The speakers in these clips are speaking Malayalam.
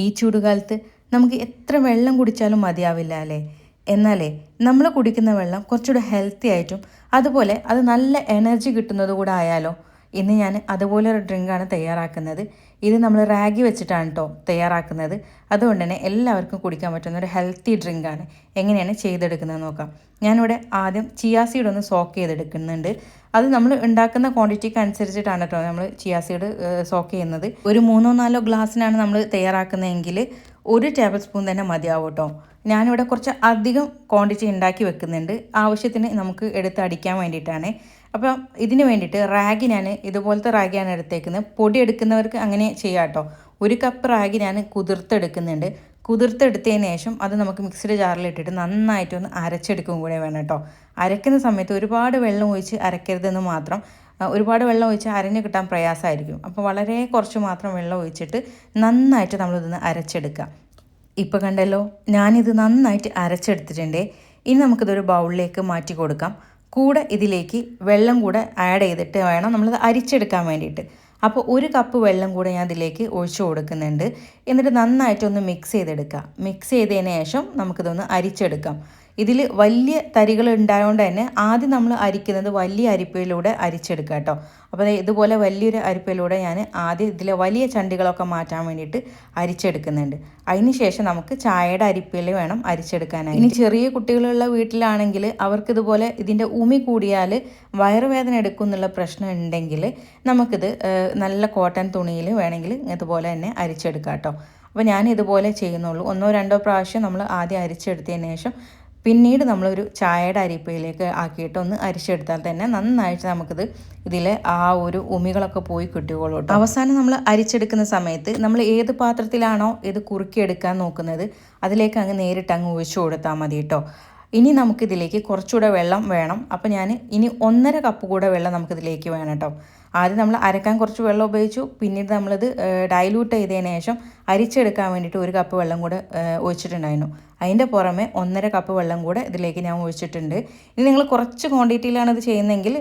ഈ ചൂടുകാലത്ത് നമുക്ക് എത്ര വെള്ളം കുടിച്ചാലും മതിയാവില്ല അല്ലേ? എന്നാലേ നമ്മൾ കുടിക്കുന്ന വെള്ളം കുറച്ചുകൂടെ ഹെൽത്തി ആയിട്ടും അതുപോലെ അത് നല്ല എനർജി കിട്ടുന്നത് കൂടെ ആയാലോ. ഇന്ന് ഞാൻ അതുപോലെ ഒരു ഡ്രിങ്കാണ് തയ്യാറാക്കുന്നത്. ഇത് നമ്മൾ റാഗി വെച്ചിട്ടാണ് കേട്ടോ തയ്യാറാക്കുന്നത്. അതുകൊണ്ട് തന്നെ എല്ലാവർക്കും കുടിക്കാൻ പറ്റുന്ന ഒരു ഹെൽത്തി ഡ്രിങ്കാണ്. എങ്ങനെയാണ് ചെയ്തെടുക്കുന്നത് നോക്കാം. ഞാനിവിടെ ആദ്യം ചിയാ സീഡ് ഒന്ന് സോക്ക് ചെയ്തെടുക്കുന്നുണ്ട്. അത് നമ്മൾ ഉണ്ടാക്കുന്ന ക്വാണ്ടിറ്റിക്ക് അനുസരിച്ചിട്ടാണ് കേട്ടോ നമ്മൾ ചിയാ സീഡ് സോക്ക് ചെയ്യുന്നത്. ഒരു 3-4 ഗ്ലാസ്സിനാണ് നമ്മൾ തയ്യാറാക്കുന്നതെങ്കിൽ 1 ടേബിൾ സ്പൂൺ തന്നെ മതിയാവും കേട്ടോ. ഞാനിവിടെ കുറച്ച് അധികം ക്വാണ്ടിറ്റി ഉണ്ടാക്കി വെക്കുന്നുണ്ട്, ആവശ്യത്തിന് നമുക്ക് എടുത്ത് അടിക്കാൻ വേണ്ടിയിട്ടാണ്. അപ്പം ഇതിന് വേണ്ടിയിട്ട് റാഗി ഞാൻ ഇതുപോലത്തെ റാഗിയാണ് എടുത്തേക്കുന്നത്. പൊടി എടുക്കുന്നവർക്ക് അങ്ങനെ ചെയ്യാം കേട്ടോ. 1 കപ്പ് റാഗി ഞാൻ കുതിർത്തെടുക്കുന്നുണ്ട്. കുതിർത്തെടുത്തതിന് ശേഷം അത് നമുക്ക് മിക്സിയുടെ ജാറിലിട്ടിട്ട് നന്നായിട്ടൊന്ന് അരച്ചെടുക്കും കൂടെ വേണം കേട്ടോ. അരയ്ക്കുന്ന സമയത്ത് ഒരുപാട് വെള്ളം ഒഴിച്ച് അരക്കരുതെന്ന് മാത്രം. ഒരുപാട് വെള്ളം ഒഴിച്ച് അരഞ്ഞ് കിട്ടാൻ പ്രയാസമായിരിക്കും. അപ്പോൾ വളരെ കുറച്ച് മാത്രം വെള്ളം ഒഴിച്ചിട്ട് നന്നായിട്ട് നമ്മളിതൊന്ന് അരച്ചെടുക്കുക. ഇപ്പോൾ കണ്ടല്ലോ, ഞാനിത് നന്നായിട്ട് അരച്ചെടുത്തിട്ടുണ്ട്. ഇനി നമുക്കിതൊരു ബൗളിലേക്ക് മാറ്റി കൊടുക്കാം. കൂടെ ഇതിലേക്ക് വെള്ളം കൂടെ ആഡ് ചെയ്തിട്ട് വേണം നമ്മളത് അരിച്ചെടുക്കാൻ വേണ്ടിയിട്ട്. അപ്പോൾ 1 കപ്പ് വെള്ളം കൂടെ ഞാൻ ഇതിലേക്ക് ഒഴിച്ചു കൊടുക്കുന്നുണ്ട്. എന്നിട്ട് നന്നായിട്ടൊന്ന് മിക്സ് ചെയ്തെടുക്കുക. മിക്സ് ചെയ്തതിന് ശേഷം നമുക്കിതൊന്ന് അരിച്ചെടുക്കാം. ഇതിൽ വലിയ തരികൾ ഉണ്ടായതുകൊണ്ട് തന്നെ ആദ്യം നമ്മൾ അരിക്കുന്നത് വലിയ അരിപ്പയിലൂടെ അരിച്ചെടുക്കുക കേട്ടോ. അപ്പോൾ ഇതുപോലെ വലിയൊരു അരിപ്പയിലൂടെ ഞാൻ ആദ്യം ഇതിലെ വലിയ ചണ്ടികളൊക്കെ മാറ്റാൻ വേണ്ടിയിട്ട് അരിച്ചെടുക്കുന്നുണ്ട്. അതിന് ശേഷം നമുക്ക് ചായയുടെ അരിപ്പയിൽ വേണം അരിച്ചെടുക്കാനായി. ഇനി ചെറിയ കുട്ടികളുള്ള വീട്ടിലാണെങ്കിൽ അവർക്കിതുപോലെ ഇതിൻ്റെ ഉമി കൂടിയാൽ വയറുവേദന എടുക്കും എന്നുള്ള പ്രശ്നം ഉണ്ടെങ്കിൽ നമുക്കിത് നല്ല കോട്ടൺ തുണിയിൽ വേണമെങ്കിൽ ഇതുപോലെ തന്നെ അരിച്ചെടുക്കാം കേട്ടോ. അപ്പോൾ ഞാൻ ഇതുപോലെ ചെയ്യുന്നുള്ളൂ. 1-2 പ്രാവശ്യം നമ്മൾ ആദ്യം അരിച്ചെടുത്തതിന് ശേഷം പിന്നീട് നമ്മളൊരു ചായയുടെ അരിപ്പയിലേക്ക് ആക്കിയിട്ട് ഒന്ന് അരിച്ചെടുത്താൽ തന്നെ നന്നായിട്ട് നമുക്കിത് ഇതിലെ ആ ഒരു ഉമികളൊക്കെ പോയി കിട്ടുകയുള്ളൂ കേട്ടോ. അവസാനം നമ്മൾ അരിച്ചെടുക്കുന്ന സമയത്ത് നമ്മൾ ഏത് പാത്രത്തിലാണോ ഇത് കുറുക്കിയെടുക്കാൻ നോക്കുന്നത് അതിലേക്ക് അങ്ങ് നേരിട്ട് അങ്ങ് ഒഴിച്ചു കൊടുത്താൽ മതി കേട്ടോ. ഇനി നമുക്കിതിലേക്ക് കുറച്ചുകൂടെ വെള്ളം വേണം. അപ്പോൾ ഞാൻ ഇനി 1.5 കപ്പ് കൂടെ വെള്ളം നമുക്കിതിലേക്ക് വേണം കേട്ടോ. ആദ്യം നമ്മൾ അരക്കാൻ കുറച്ച് വെള്ളം ഉപയോഗിച്ചു. പിന്നീട് നമ്മളിത് ഡൈല്യൂട്ട് ചെയ്തതിന് ശേഷം അരിച്ചെടുക്കാൻ വേണ്ടിയിട്ട് 1 കപ്പ് വെള്ളം കൂടെ ഒഴിച്ചിട്ടുണ്ടായിരുന്നു. അതിൻ്റെ പുറമെ 1.5 കപ്പ് വെള്ളം കൂടെ ഇതിലേക്ക് ഞാൻ ഒഴിച്ചിട്ടുണ്ട്. ഇനി നിങ്ങൾ കുറച്ച് ക്വാണ്ടിറ്റിയിലാണ് ഇത് ചെയ്യുന്നതെങ്കിൽ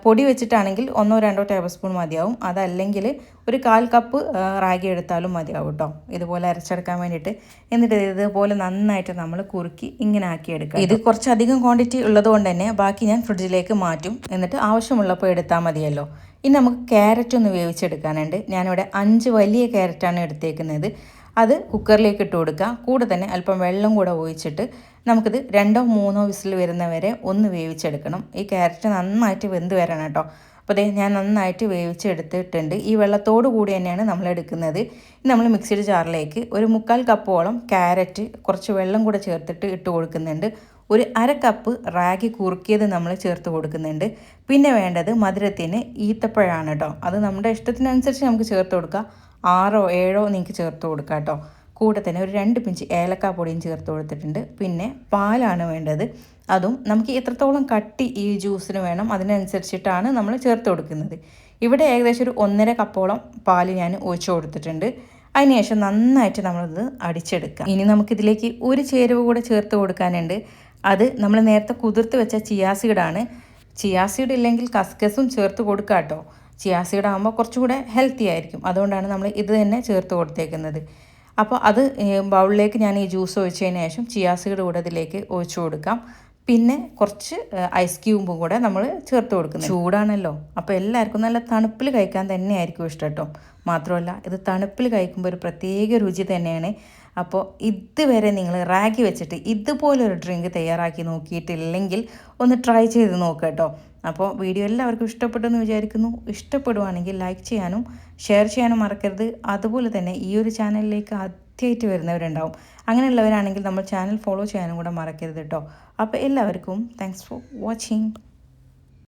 പൊടി വെച്ചിട്ടാണെങ്കിൽ 1-2 ടേബിൾ സ്പൂൺ മതിയാവും. അതല്ലെങ്കിൽ 1/4 കപ്പ് റാഗി എടുത്താലും മതിയാവും കേട്ടോ, ഇതുപോലെ അരച്ചെടുക്കാൻ വേണ്ടിയിട്ട്. എന്നിട്ട് ഇതുപോലെ നന്നായിട്ട് നമ്മൾ കുറുക്കി ഇങ്ങനെ ആക്കിയെടുക്കുക. ഇത് കുറച്ചധികം ക്വാണ്ടിറ്റി ഉള്ളത് കൊണ്ട് തന്നെ ബാക്കി ഞാൻ ഫ്രിഡ്ജിലേക്ക് മാറ്റും. എന്നിട്ട് ആവശ്യമുള്ളപ്പോൾ എടുത്താൽ മതിയല്ലോ. ഇനി നമുക്ക് ക്യാരറ്റ് ഒന്ന് വേവിച്ചെടുക്കാനുണ്ട്. ഞാനിവിടെ 5 വലിയ ക്യാരറ്റാണ് എടുത്തേക്കുന്നത്. അത് കുക്കറിലേക്ക് ഇട്ട് കൊടുക്കുക. കൂടെ തന്നെ അല്പം വെള്ളം കൂടെ ഒഴിച്ചിട്ട് നമുക്കിത് 2-3 വിസിൽ വരുന്നവരെ ഒന്ന് വേവിച്ചെടുക്കണം. ഈ ക്യാരറ്റ് നന്നായിട്ട് വെന്ത് വരണം കേട്ടോ. അപ്പോൾ ഞാൻ നന്നായിട്ട് വേവിച്ചെടുത്തിട്ടുണ്ട്. ഈ വെള്ളത്തോടു കൂടി തന്നെയാണ് നമ്മൾ എടുക്കുന്നത്. നമ്മൾ മിക്സിയുടെ ജാറിലേക്ക് 1/4 കപ്പോളം ക്യാരറ്റ് കുറച്ച് വെള്ളം കൂടെ ചേർത്തിട്ട് ഇട്ട് കൊടുക്കുന്നുണ്ട്. 1/2 കപ്പ് റാഗി കുറുക്കിയത് നമ്മൾ ചേർത്ത് കൊടുക്കുന്നുണ്ട്. പിന്നെ വേണ്ടത് മധുരത്തിന് ഈത്തപ്പഴമാണ് കേട്ടോ. അത് നമ്മുടെ ഇഷ്ടത്തിനനുസരിച്ച് നമുക്ക് ചേർത്ത് കൊടുക്കുക. 6-7 നിങ്ങൾക്ക് ചേർത്ത് കൊടുക്കാം കേട്ടോ. കൂടെ തന്നെ ഒരു 2 പിഞ്ച് ഏലക്കാ പൊടിയും ചേർത്ത് കൊടുത്തിട്ടുണ്ട്. പിന്നെ പാലാണ് വേണ്ടത്. അതും നമുക്ക് എത്രത്തോളം കട്ടി ഈ ജ്യൂസിന് വേണം അതിനനുസരിച്ചിട്ടാണ് നമ്മൾ ചേർത്ത് കൊടുക്കുന്നത്. ഇവിടെ ഏകദേശം ഒരു 1.5 കപ്പോളം പാല് ഞാൻ ഒഴിച്ചു കൊടുത്തിട്ടുണ്ട്. അതിനുശേഷം നന്നായിട്ട് നമ്മളിത് അടിച്ചെടുക്കുക. ഇനി നമുക്കിതിലേക്ക് ഒരു ചേരുവ കൂടെ ചേർത്ത് കൊടുക്കാനുണ്ട്. അത് നമ്മൾ നേരത്തെ കുതിർത്ത് വെച്ച ചിയാ സീഡാണ്. ചിയാ സീഡ് ഇല്ലെങ്കിൽ കസ്കസും ചേർത്ത് കൊടുക്കുക കേട്ടോ. ചിയാ സീഡ് ആകുമ്പോൾ കുറച്ചുകൂടെ ഹെൽത്തി ആയിരിക്കും. അതുകൊണ്ടാണ് നമ്മൾ ഇത് തന്നെ ചേർത്ത് കൊടുത്തേക്കുന്നത്. അപ്പോൾ അത് ബൗളിലേക്ക് ഞാൻ ഈ ജ്യൂസ് ഒഴിച്ചതിന് ശേഷം ചിയാ സീഡ് കൂടെ ഇതിലേക്ക് ഒഴിച്ചു കൊടുക്കാം. പിന്നെ കുറച്ച് ഐസ് ക്യൂബും കൂടെ നമ്മൾ ചേർത്ത് കൊടുക്കുന്നത്. ചൂടാണല്ലോ, അപ്പോൾ എല്ലാവർക്കും നല്ല തണുപ്പിൽ കഴിക്കാൻ തന്നെയായിരിക്കും ഇഷ്ടം കേട്ടോ. മാത്രമല്ല ഇത് തണുപ്പിൽ കഴിക്കുമ്പോൾ ഒരു പ്രത്യേക രുചി തന്നെയാണ്. അപ്പോൾ ഇതുവരെ നിങ്ങൾ റാഗി വെച്ചിട്ട് ഇതുപോലൊരു ഡ്രിങ്ക് തയ്യാറാക്കി നോക്കിയിട്ടില്ലെങ്കിൽ ഒന്ന് ട്രൈ ചെയ്ത് നോക്കുക കേട്ടോ. അപ്പോൾ വീഡിയോ എല്ലാവർക്കും ഇഷ്ടപ്പെട്ടെന്ന് വിചാരിക്കുന്നു. ഇഷ്ടപ്പെടുവാണെങ്കിൽ ലൈക്ക് ചെയ്യാനും ഷെയർ ചെയ്യാനും മറക്കരുത്. അതുപോലെ തന്നെ ഈ ഒരു ചാനലിലേക്ക് ആദ്യമായിട്ട് വരുന്നവരുണ്ടാവും. അങ്ങനെയുള്ളവരാണെങ്കിൽ നമ്മൾ ചാനൽ ഫോളോ ചെയ്യാനും കൂടെ മറക്കരുത് കേട്ടോ. അപ്പോൾ എല്ലാവർക്കും താങ്ക്സ് ഫോർ വാച്ചിങ്.